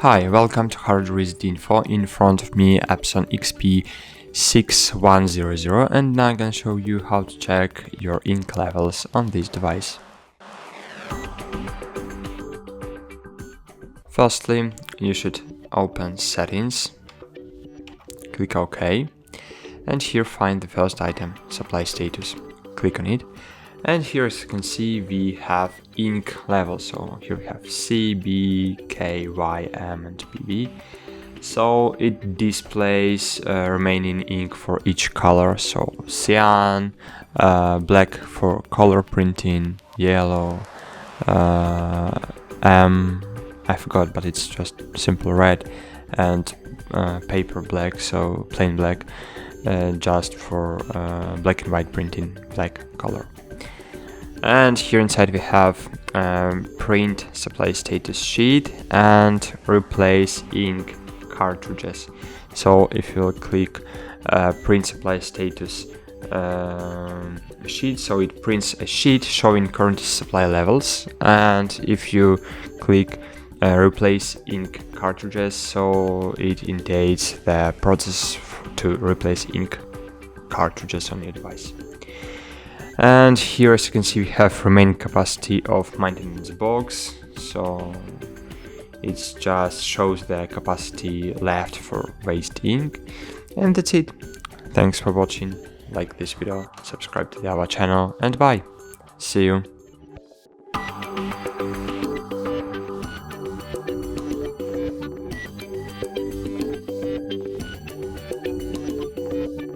Hi, welcome to HardReset.Info. In front of me Epson XP-6100, and now I'm gonna show you how to check your ink levels on this device. Firstly, you should open Settings, click OK, and here find the first item, Supply Status. Click on it. And here, as you can see, we have ink levels. So here we have C, B, K, Y, M, and BB. So it displays remaining ink for each color. So cyan, black for color printing, yellow, M, I forgot, but it's just simple red, and paper black, so plain black, just for black and white printing, black color. And here inside we have print supply status sheet and replace ink cartridges. So if you click print supply status sheet, so it prints a sheet showing current supply levels. And if you click replace ink cartridges, so it indicates the process to replace ink cartridges on your device. And here, as you can see, we have remaining capacity of maintenance box, so it just shows the capacity left for waste ink. And that's it. Thanks for watching. Like this video, subscribe to our channel, and bye. See you.